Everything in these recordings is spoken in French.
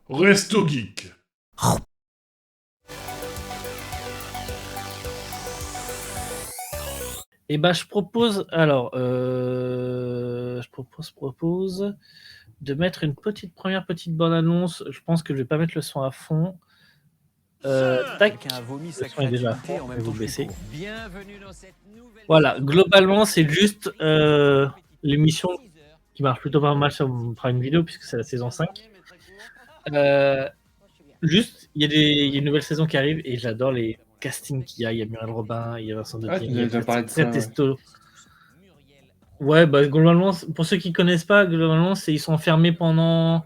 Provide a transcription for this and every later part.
Resto Geek. Et bah, je propose de mettre une première petite bande-annonce. Je pense que je vais pas mettre le son à fond. Tac, le son est déjà à fond, je vais vous le baisser. Voilà, globalement, c'est juste l'émission qui marche plutôt pas mal sur Prime Video, puisque c'est la saison 5. Juste, il y a une nouvelle saison qui arrive, et j'adore les castings qu'il y a. Il y a Muriel Robin, il y a Vincent Delerme, il y a Patrick Testo. Ouais, bah globalement, pour ceux qui connaissent pas, globalement, ils sont enfermés pendant,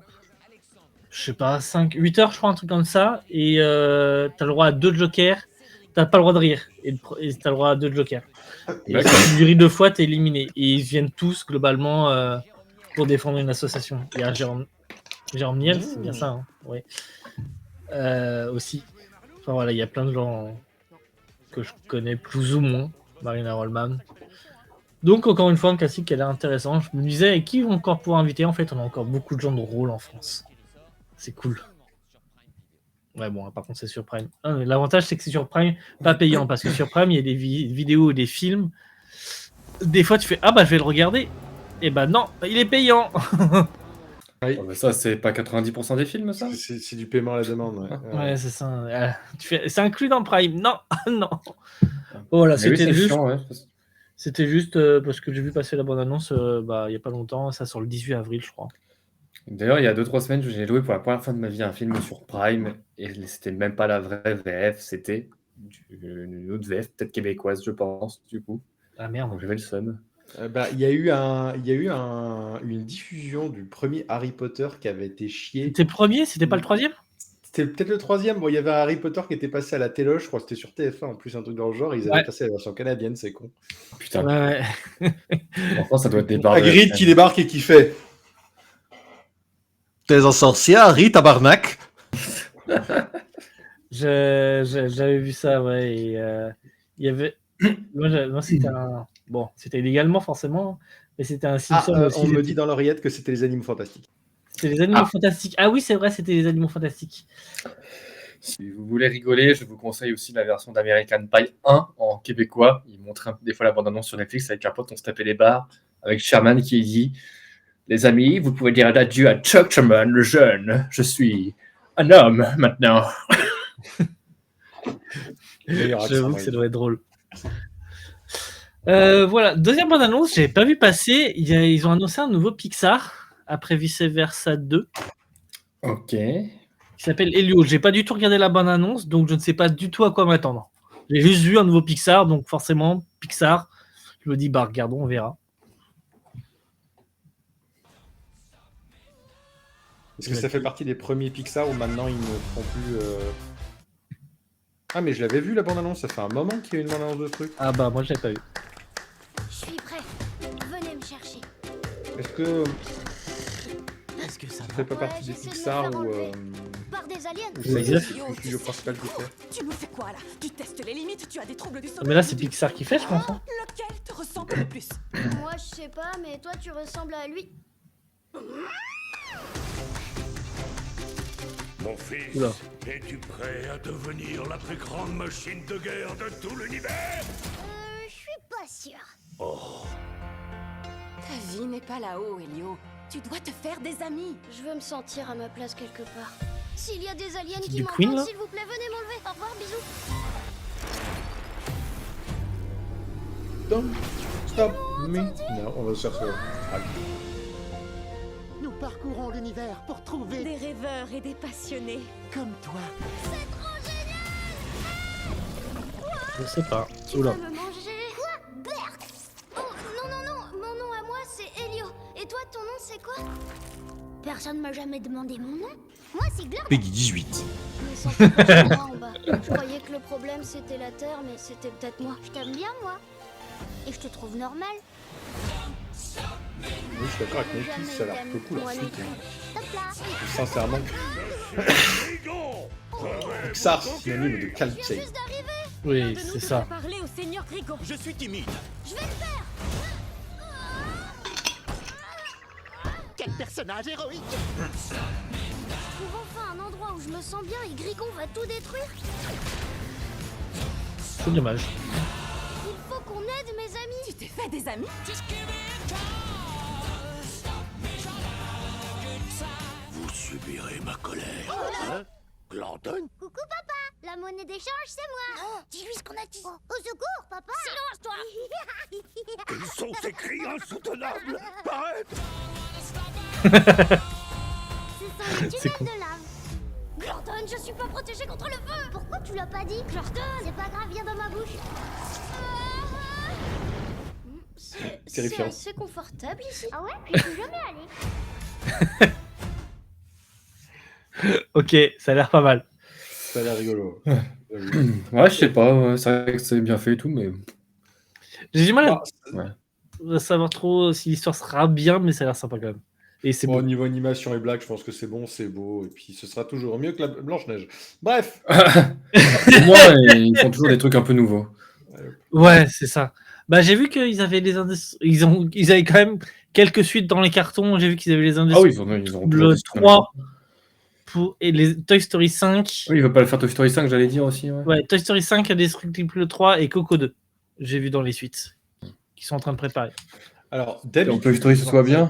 je sais pas, 8 heures, je crois, un truc comme ça, et t'as le droit à 2 jokers, t'as pas le droit de rire, et t'as le droit à 2 jokers. Et si tu ris 2 fois, t'es éliminé. Et ils viennent tous, globalement, pour défendre une association. Il y a Jérôme Niel, c'est bien ça, hein, ouais. Aussi. Enfin voilà, il y a plein de gens que je connais plus ou moins, Marina Rollman. Donc, encore une fois, un classique qui a l'air intéressant. Je me disais, et qui vont encore pouvoir inviter? En fait, on a encore beaucoup de gens de rôle en France. C'est cool. Ouais, bon, par contre, c'est sur Prime. L'avantage, c'est que c'est sur Prime, pas payant, parce que sur Prime, il y a des vidéos et des films. Des fois, tu fais, ah bah, je vais le regarder. Et bah, non, il est payant. Oui. Oh, mais ça, c'est pas 90% des films, ça? C'est du paiement à la demande, ouais. Ouais, c'est ça. C'est inclus dans Prime. Non, non. Voilà, c'était oui, juste... chiant, ouais. C'était juste parce que j'ai vu passer la bande-annonce il n'y a pas longtemps, ça sort le 18 avril, je crois. D'ailleurs, il y a 2-3 semaines, j'ai loué pour la première fois de ma vie un film sur Prime, et c'était même pas la vraie VF, c'était une autre VF, peut-être québécoise, je pense, du coup. Ah merde. Donc j'avais le seum. Il y a eu une diffusion du premier Harry Potter qui avait été chié. C'était le premier, c'était pas le troisième? C'était peut-être le troisième. Bon, il y avait un Harry Potter qui était passé à la téloche, je crois que c'était sur TF1 en plus, un truc dans le genre. Ils avaient passé la version canadienne, c'est con. Putain. Ouais. Enfin, ça doit être des barres. Hagrid qui débarque et qui fait T'es un sorcier, Harry, tabarnak. J'avais vu ça, ouais. Et il y avait. Moi, c'était un. Bon, c'était illégalement, forcément, mais c'était un Simpson aussi. On me dit dans l'oreillette que c'était les Animaux Fantastiques. C'était les Animaux Fantastiques. Ah oui, c'est vrai, c'était les Animaux Fantastiques. Si vous voulez rigoler, je vous conseille aussi la version d'American Pie 1 en québécois. Ils montrent des fois la bande-annonce sur Netflix avec un pote, on se tapait les barres, avec Sherman qui dit « Les amis, vous pouvez dire adieu à Chuck Sherman, le jeune. Je suis un homme maintenant. » J'avoue que ça doit être drôle. Voilà, deuxième bande-annonce, j'avais pas vu passer. Ils ont annoncé un nouveau Pixar après Vice Versa 2. Ok. Qui s'appelle Elio. J'ai pas du tout regardé la bande-annonce, donc je ne sais pas du tout à quoi m'attendre. J'ai juste vu un nouveau Pixar, donc forcément, Pixar. Je me dis, bah regardons, on verra. Est-ce que ça fait partie des premiers Pixar où maintenant ils ne font plus... Ah mais je l'avais vu la bande-annonce, ça fait un moment qu'il y a une bande-annonce de truc. Ah bah moi je l'ai pas vu. Je suis prêt, venez me chercher. Est-ce que ça fait pas partie des Pixar où... Par des aliens. C'est le studio principal qui fait. Tu me fais quoi là? Tu testes les limites, tu as des troubles du sommeil. Mais là c'est Pixar qui fait, je pense. Hein. Lequel te ressemble le plus? Moi je sais pas, mais toi tu ressembles à lui. Mon fils, es-tu prêt à devenir la plus grande machine de guerre de tout l'univers? Je suis pas sûre. Oh. Ta vie n'est pas là-haut, Elio. Tu dois te faire des amis. Je veux me sentir à ma place quelque part. S'il y a des aliens qui du Queen, m'entendent, là s'il vous plaît, venez m'enlever. Au revoir, bisous. Don't stop me. Non, on va se chercher. Nous parcourons l'univers pour trouver des rêveurs et des passionnés comme toi. C'est trop génial. Je sais pas. Tu vas me manger. Quoi? Bert. Oh, non. Mon nom à moi, c'est Elio. Et toi, ton nom, c'est quoi? Personne m'a jamais demandé mon nom. Moi, c'est Glorb. Peggy 18. Mais sans pas en bas. Je croyais que le problème, c'était la Terre, mais c'était peut-être moi. Je t'aime bien, moi. Et je te trouve normal. Oui, je suis d'accord avec Netflix, ça a l'air peu cool la suite. Sincèrement. Pixar, c'est synonyme de qualité. Oui, c'est ça. Parler au Seigneur Grigon. Je suis timide. Je vais le faire. Quel personnage héroïque! Je trouve enfin un le sens bien et Grigon va tout détruire. C'est dommage. Il faut qu'on aide mes amis. Tu t'es fait des amis? Vous subirez ma colère. Hein, Glandon? Coucou papa. La monnaie d'échange, c'est moi. Non, dis-lui ce qu'on a dit. Au secours, papa. Silence, toi. Quels sont ces cris insoutenables? Arrête! Ce sont les C'est tunnels con. de lave. Gordon, je suis pas protégée contre le feu. Pourquoi tu l'as pas dit? Gordon, c'est pas grave, viens dans ma bouche. C'est Terrifiant. assez confortable ici. Ah ouais? Je suis jamais allée. Ok, ça a l'air pas mal. Ça a l'air rigolo. Ouais, je sais pas, ouais, c'est vrai que c'est bien fait et tout, mais. J'ai du mal Bah, à savoir trop si l'histoire sera bien, mais ça a l'air sympa quand même. Et c'est Bon, au beau. niveau animation et blague, je pense que c'est bon, c'est beau, et puis ce sera toujours mieux que la Blanche-Neige. Bref, Pour moi, ils font toujours des trucs un peu nouveaux. Ouais, c'est ça. Bah, j'ai vu qu'ils avaient ils avaient quand même quelques suites dans les cartons. J'ai vu qu'ils avaient les indices. Ah oui, ils ont toujours Le des trucs 3 et les Toy Story 5. Oui, il veut pas le faire Toy Story 5, j'allais dire aussi. Ouais. Ouais, Toy Story 5 a Destructible le 3 et Coco 2. J'ai vu dans les suites qui sont en train de préparer. alors, Et en d'habitude, Toy Story, ce soit bien.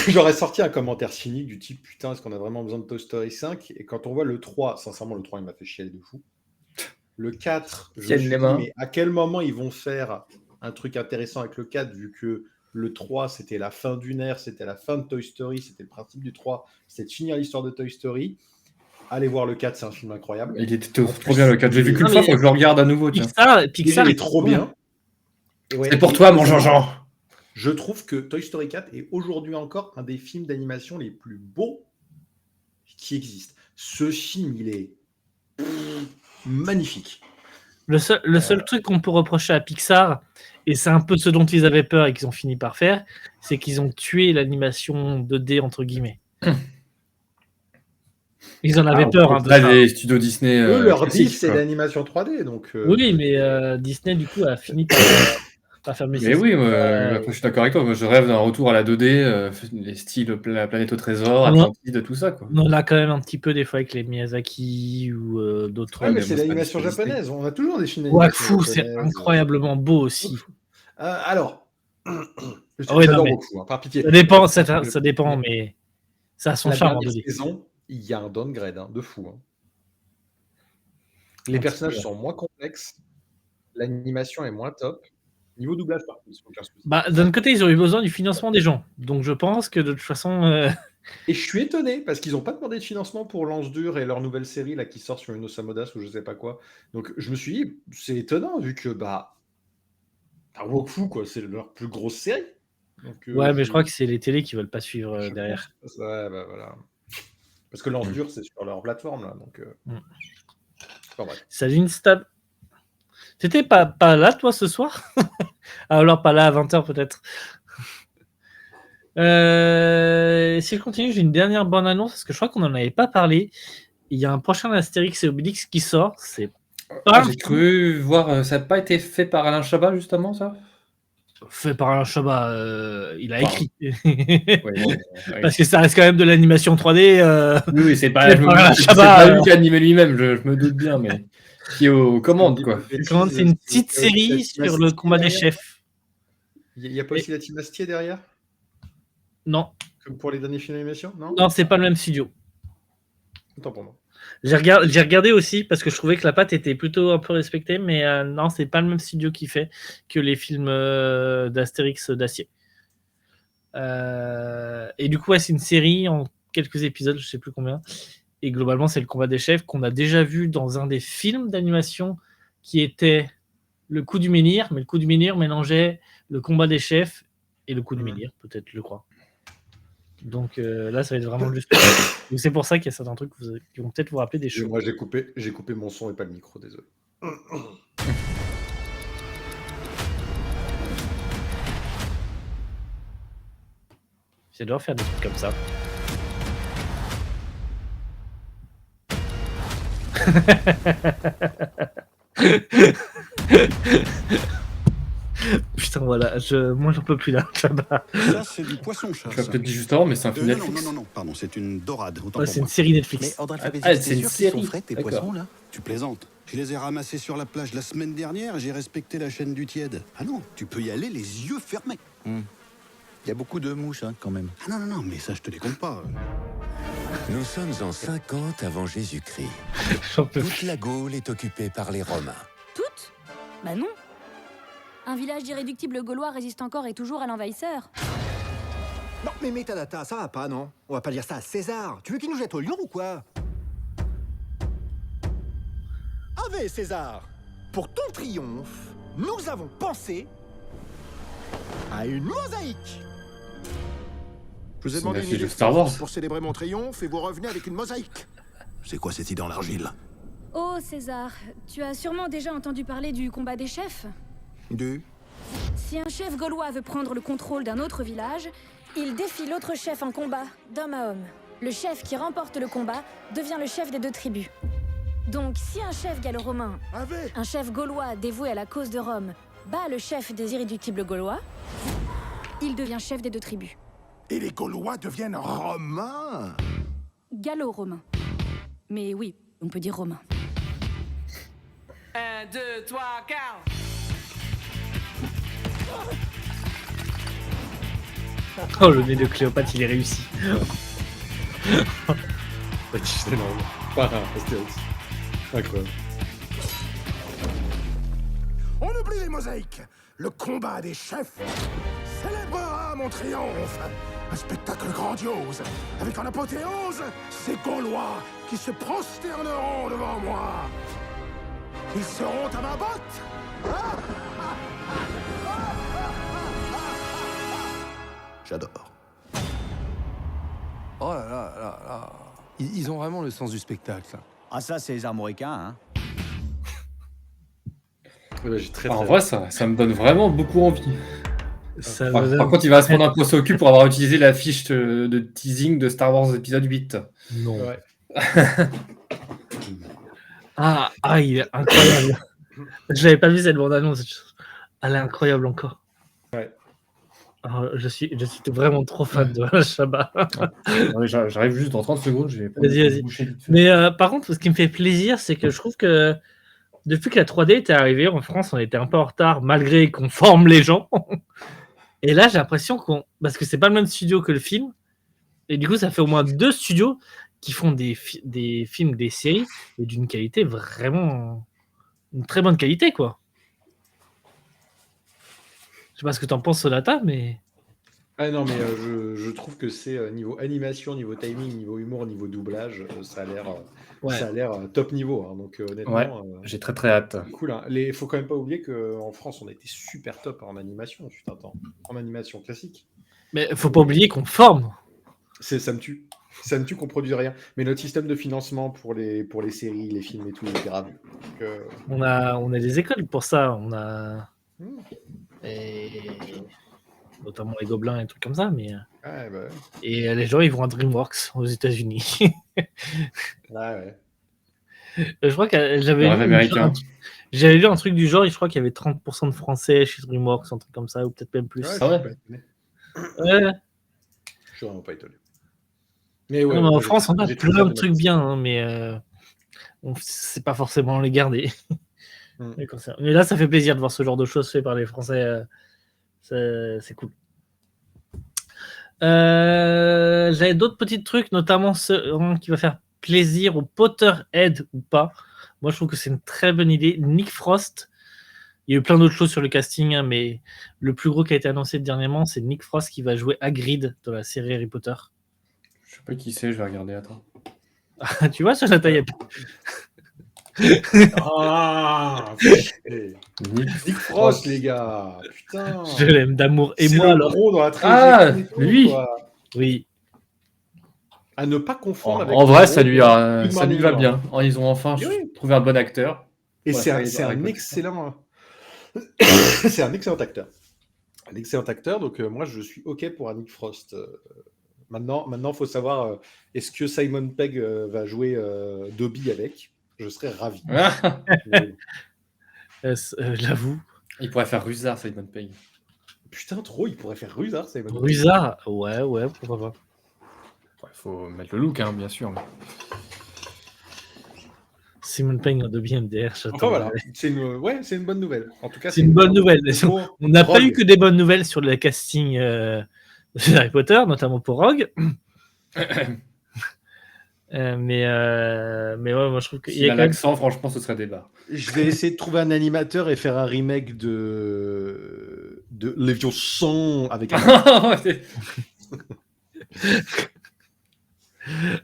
j'aurais sorti un commentaire cynique du type putain, est-ce qu'on a vraiment besoin de Toy Story 5? Et quand on voit le 3, sincèrement, le 3 il m'a fait chier de fou. Le 4, je me Tiennent suis les dit, mains. mais à quel moment ils vont faire un truc intéressant avec le 4, vu que le 3 c'était la fin d'une ère, c'était la fin de Toy Story, c'était le principe du 3, c'était de finir l'histoire de Toy Story. Allez voir le 4, c'est un film incroyable. Il était trop bien le 4. J'ai vu qu'une Non, fois, mais- faut que je le regarde à nouveau. Tiens. Pixar Il est trop bon. bien. Et ouais, C'est pour et toi, mon vraiment, Jean-Jean. Je trouve que Toy Story 4 est aujourd'hui encore un des films d'animation les plus beaux qui existent. Ce film, il est magnifique. Le seul truc qu'on peut reprocher à Pixar, et c'est un peu ce dont ils avaient peur et qu'ils ont fini par faire, c'est qu'ils ont tué l'animation 2D entre guillemets. Ils en avaient peur. Hein, de Là, ça. les studios Disney. Eux, leur classiques, deal, c'est quoi. l'animation 3D. Donc, Oui, mais Disney du coup a fini par fermer Mais ses oui, yeux. après, je suis d'accord avec toi. Moi, je rêve d'un retour à la 2D, les styles La Planète au Trésor, Non. Atlantide, tout ça. Quoi. On en a quand même un petit peu des fois avec les Miyazaki ou d'autres. ouais, mais mais c'est moi, l'animation c'est pas Disney. japonaise. On a toujours des films d'animation Wakfu, c'est japonaises. incroyablement beau aussi. Alors, ouais, j'adore non, mais- beaucoup, hein, par pitié. Ça dépend, ça dépend, mais ça a son La charme en dernière 2D. saison, il y a un downgrade de fou. Hein. Les Un personnages petit peu, sont moins complexes, l'animation est moins top. Niveau doublage, par contre, aucun souci. Bah, d'un côté, ils ont eu besoin du financement des gens. Donc je pense que de toute façon. Et je suis étonné parce qu'ils n'ont pas demandé de financement pour Lance Dur et leur nouvelle série là qui sort sur une Osamodas ou je sais pas quoi. Donc je me suis dit, c'est étonnant vu que Wakfu quoi, c'est leur plus grosse série. Donc, Ouais, mais je crois que c'est les télés qui veulent pas suivre derrière. Ouais, bah, voilà. Parce que Lance Dur c'est sur leur plateforme là, donc. Enfin, bref. Salut Instab. T'étais pas là toi ce soir? Alors pas là à 20h peut-être. Si je continue, j'ai une dernière bonne annonce parce que je crois qu'on en avait pas parlé. Il y a un prochain Astérix et Obélix qui sort. C'est pas J'ai cru voir, ça n'a pas été fait par Alain Chabat, justement, ça fait par Alain Chabat. Il a écrit. Ouais, Parce que ça reste quand même de l'animation 3D. Oui, c'est pas, fait je me par Alain doute, c'est Chabat, pas lui qui a animé lui-même, je me doute bien, mais qui est aux commandes, quoi. C'est une petite série sur le combat des chefs. Il n'y a pas aussi la team Astier derrière? Non, Comme pour les derniers films d'animation? Non, non, c'est pas le même studio. Autant pour moi. J'ai regardé aussi parce que je trouvais que la patte était plutôt un peu respectée, mais non, c'est pas le même studio qui fait que les films d'Astérix d'Acier. Et du coup, ouais, c'est une série en quelques épisodes, je sais plus combien. Et globalement, c'est le combat des chefs qu'on a déjà vu dans un des films d'animation qui était le coup du menhir, mais le coup du menhir mélangeait le combat des chefs et le coup du menhir, peut-être, je crois. Donc là, ça va être vraiment juste. Donc, c'est pour ça qu'il y a certains trucs qui vont peut-être vous rappeler des Et choses. moi j'ai coupé mon son et pas le micro, désolé. J'adore faire des trucs comme ça. Putain, voilà, moi j'en peux plus là. Ça, c'est du poisson-chat. Tu l'as ça. peut-être dit juste avant, mais c'est un film Non, Netflix. non, pardon, c'est une dorade. Autant Ouais, pour c'est une moi. série Netflix. Mais Ordre alphabétique, Ah, t'es c'est une sûr qu'ils sont série. frais, tes D'accord. poissons, là? Tu plaisantes. Je les ai ramassés sur la plage la semaine dernière et j'ai respecté la chaîne du tiède. Ah non, tu peux y aller les yeux fermés. Il y a beaucoup de mouches, hein, quand même. Ah non, mais ça, je te décompte pas. Nous sommes en 50 avant Jésus-Christ. J'en peux Toute plus. la Gaule est occupée par les Romains. Toutes? Bah non. Un village d'irréductibles gaulois résiste encore et toujours à l'envahisseur. Non, mais Metadata, ça va pas, non? On va pas dire ça à César. Tu veux qu'il nous jette au lion ou quoi? Ave César, pour ton triomphe, nous avons pensé à une mosaïque. Je vous ai C'est demandé une une affiche de idée Star Wars. pour célébrer mon triomphe et vous revenez avec une mosaïque. C'est quoi cette idée en l'argile? Oh César, tu as sûrement déjà entendu parler du combat des chefs. Si un chef gaulois veut prendre le contrôle d'un autre village, il défie l'autre chef en combat, d'homme à homme. Le chef qui remporte le combat devient le chef des deux tribus. Donc si un chef gallo-romain, un chef gaulois dévoué à la cause de Rome, bat le chef des irréductibles gaulois, il devient chef des deux tribus. Et les Gaulois deviennent romains? Gallo-romain. Mais oui, on peut dire romain. 1, 2, 3, 4. Oh, le nez de Cléopâtre, il est réussi. C'est énorme. Voilà, Astérix. Incroyable. On oublie les mosaïques. Le combat des chefs célébrera mon triomphe. Un spectacle grandiose, avec en apothéose ces Gaulois qui se prosterneront devant moi. Ils seront à ma botte. J'adore. Oh là là là là. Ils ont vraiment le sens du spectacle. Ah, ça, c'est les armoricains, hein. Ouais, j'ai très, En très- vrai, ça me donne vraiment beaucoup envie. Ça Par, me par donne- contre, il va se prendre un procès au cul pour avoir utilisé la fiche de teasing de Star Wars épisode 8. Non. Ouais. Ah, il est incroyable. Je l'avais pas vu cette bande-annonce. Elle est incroyable encore. Ouais. Alors, je suis vraiment trop fan de Shabba. Ouais, j'arrive juste dans 30 secondes. J'ai pas Vas-y. bouché vite fait. Mais par contre, ce qui me fait plaisir, c'est que je trouve que depuis que la 3D était arrivée en France, on était un peu en retard, malgré qu'on forme les gens. Et là, j'ai l'impression parce que c'est pas le même studio que le film, et du coup, ça fait au moins 2 studios qui font des films, des séries, et d'une qualité vraiment... une très bonne qualité, quoi. Je sais pas ce que t'en penses, Sonata, mais... Ah non, mais je trouve que c'est niveau animation, niveau timing, niveau humour, niveau doublage, ça a l'air top niveau. Hein, donc honnêtement, Ouais, j'ai très très hâte. cool. Hein. Faut quand même pas oublier qu'en France, on a été super top en animation, fut un temps. En animation classique. Mais faut pas oublier qu'on forme. Ça me tue. Ça me tue qu'on produise rien. Mais notre système de financement pour les séries, les films et tout, est grave. Donc, On a des écoles pour ça. On a... Et... notamment les Gobelins et des trucs comme ça. Mais... ouais, bah, Et les gens, ils vont à DreamWorks aux États-Unis. ouais. Je crois que Le rêve américain. j'avais lu un truc du genre, et je crois qu'il y avait 30% de Français chez DreamWorks, un truc comme ça, ou peut-être même plus. Ouais, Ah ouais. je suis pas étonné. Ouais. Je suis vraiment pas étonné. Mais ouais, Non, mais en moi, France, on a j'ai plein trouvé de trucs bien, hein, mais on sait pas forcément les garder. Mm. Mais là, ça fait plaisir de voir ce genre de choses fait par les Français. C'est cool. J'avais d'autres petits trucs, notamment un qui va faire plaisir au Potterhead ou pas. Moi, je trouve que c'est une très bonne idée. Nick Frost. Il y a eu plein d'autres choses sur le casting, hein, mais le plus gros qui a été annoncé dernièrement, c'est Nick Frost qui va jouer Hagrid dans la série Harry Potter. Je sais pas qui c'est, je vais regarder. Attends. Tu vois, sur la taille. Ah, Nick Frost, les gars. Putain. Je l'aime d'amour. Et C'est moi, le alors. gros dans la Ah, trilogie et tout, lui. quoi. Oui. À ne pas confondre avec. En le vrai, gros ça lui de Good va Morning, bien. Oh, ils ont enfin Oui, oui. trouvé un bon acteur. Et Ouais, c'est ça y est, c'est Harry un Potter. excellent. C'est un excellent acteur. Un excellent acteur. Donc moi, je suis ok pour un Nick Frost. Maintenant, faut savoir est-ce que Simon Pegg va jouer Dobby avec. Je serais ravi. Ah, J'avoue. Il pourrait faire Rusard, Simon Pegg. Putain, trop, il pourrait faire Rusard, Simon Pegg. Rusard, ouais, pourquoi pas. Il faut mettre le look, hein, bien sûr. Mais... Simon Pegg de BMDR. Enfin voilà, c'est une bonne nouvelle. En tout cas, c'est une bonne nouvelle. On n'a pas eu que des bonnes nouvelles sur le casting de Harry Potter, notamment pour Rogue. Mais ouais, moi je trouve qu'il y a l'accent, franchement, ce serait débat. Je vais essayer de trouver un animateur et faire un remake de Léviathan avec un...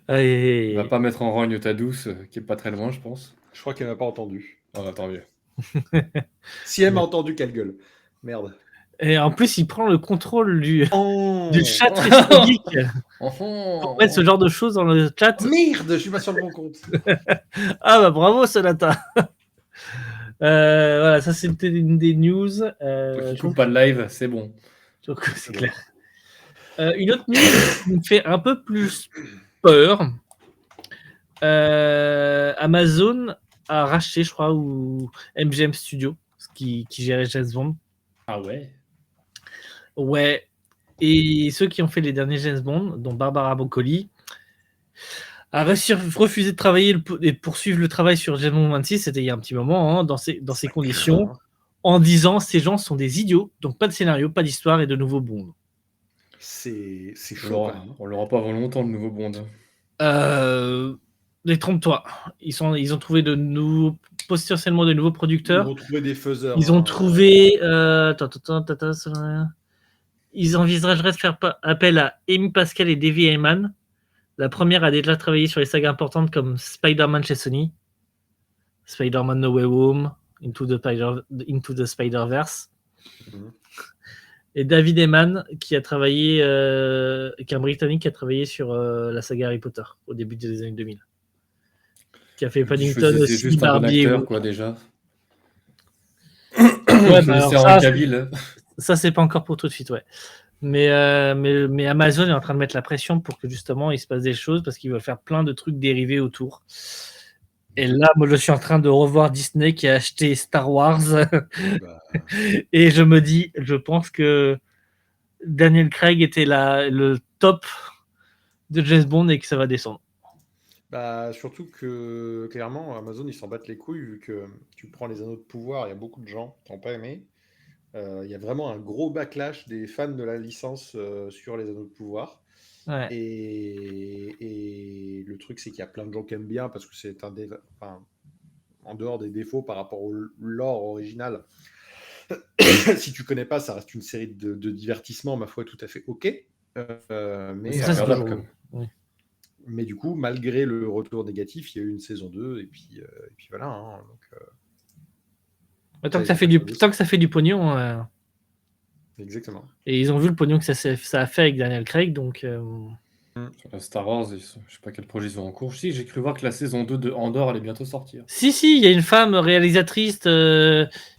Il va pas mettre en rogne ta douce, qui est pas très loin, je pense. Je crois qu'elle m'a pas entendu. Oh, tant mieux. Si elle m'a entendu, qu'elle gueule. Merde. Et en plus, il prend le contrôle du chat historique. On met ce genre de choses dans le chat. Merde, je suis pas sur le bon compte. Ah bah bravo, Sonata. Voilà, ça c'était une des news. Je coupe pas de live, c'est bon. C'est clair. Une autre news qui me fait un peu plus peur. Amazon a racheté, je crois, ou MGM Studio, qui gérait James Bond. Ah ouais. Ouais. Et ceux qui ont fait les derniers James Bond, dont Barbara Broccoli, a refusé de travailler et poursuivre le travail sur James Bond 26, c'était il y a un petit moment, hein, dans ces conditions, en disant ces gens sont des idiots, donc pas de scénario, pas d'histoire et de nouveaux Bond. C'est chaud. On l'aura pas avant longtemps, le nouveau Bond. Détrompe-toi. Ils ont trouvé potentiellement de nouveaux producteurs. Ils ont trouvé des faiseurs. Ils ont trouvé... Ils envisageraient de faire appel à Amy Pascal et Davey Heyman. La première a déjà travaillé sur les sagas importantes comme Spider-Man chez Sony, Spider-Man No Way Home, Into the Spider-Verse. Et David Heyman, qui est un Britannique qui a travaillé sur la saga Harry Potter au début des années 2000. Qui a fait Paddington aussi, juste un bon acteur, quoi, déjà. Ouais, bah, alors, ça, c'est pas encore pour tout de suite, ouais. Mais Amazon est en train de mettre la pression pour que justement il se passe des choses parce qu'ils veulent faire plein de trucs dérivés autour. Et là, moi, je suis en train de revoir Disney qui a acheté Star Wars. Et je me dis, je pense que Daniel Craig était le top de James Bond et que ça va descendre. Bah, surtout que, clairement, Amazon, ils s'en battent les couilles vu que tu prends les anneaux de pouvoir, il y a beaucoup de gens qui n'ont pas aimé. Il y a vraiment un gros backlash des fans de la licence sur les anneaux de pouvoir. Ouais. Et le truc, c'est qu'il y a plein de gens qui aiment bien parce que c'est en dehors des défauts par rapport au lore original. Si tu connais pas, ça reste une série de divertissements, ma foi, tout à fait ok. Mais du coup, malgré le retour négatif, il y a eu une saison 2 et puis voilà. Hein, donc, tant que ça fait du pognon. Exactement. Et ils ont vu le pognon que ça a fait avec Daniel Craig, donc. Sur la Star Wars, je sais pas quel projet ils ont en cours. Si, j'ai cru voir que la saison 2 de Andor allait bientôt sortir. Si, il y a une femme réalisatrice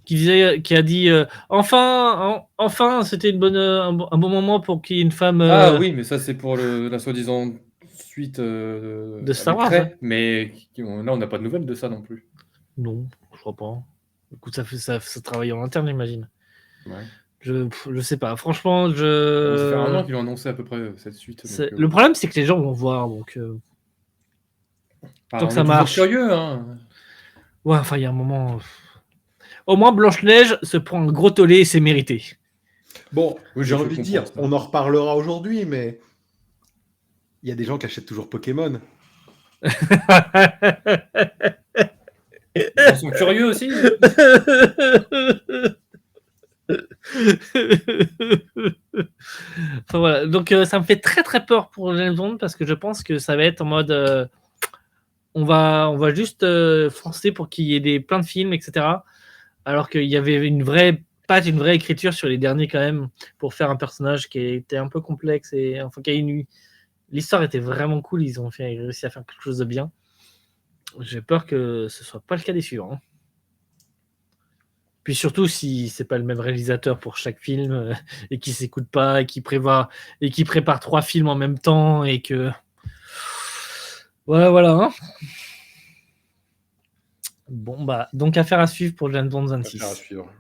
qui a dit enfin, c'était un bon moment pour qu'il y ait une femme. Ah oui, mais ça c'est pour la soi-disant suite de Star Wars. Hein. Mais là, on n'a pas de nouvelles de ça non plus. Non, je crois pas. Écoute, ça travaille en interne, j'imagine. Ouais. Je sais pas. Franchement, Ça fait un an qu'ils ont annoncé à peu près cette suite. Donc, le problème, c'est que les gens vont voir. Donc ça marche. Curieux, hein. Ouais, enfin, il y a un moment. Au moins, Blanche-Neige se prend un gros tollé et c'est mérité. Bon, j'ai envie de dire, on en reparlera aujourd'hui, mais il y a des gens qui achètent toujours Pokémon. Ils sont curieux aussi. Enfin, voilà. Donc ça me fait très très peur pour James Bond parce que je pense que ça va être en mode on va juste foncer pour qu'il y ait plein de films, etc. Alors qu'il y avait une vraie écriture sur les derniers quand même pour faire un personnage qui était un peu complexe et enfin l'histoire était vraiment cool. Ils ont réussi à faire quelque chose de bien. J'ai peur que ce soit pas le cas des suivants. Hein. Puis surtout si c'est pas le même réalisateur pour chaque film et qui s'écoute pas et qui prépare 3 films en même temps et que voilà. Hein. Bon bah donc affaire à suivre pour James Bond 26. Affaire à suivre.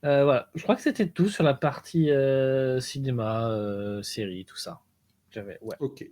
Voilà, je crois que c'était tout sur la partie cinéma, série, tout ça. Ouais. Ok.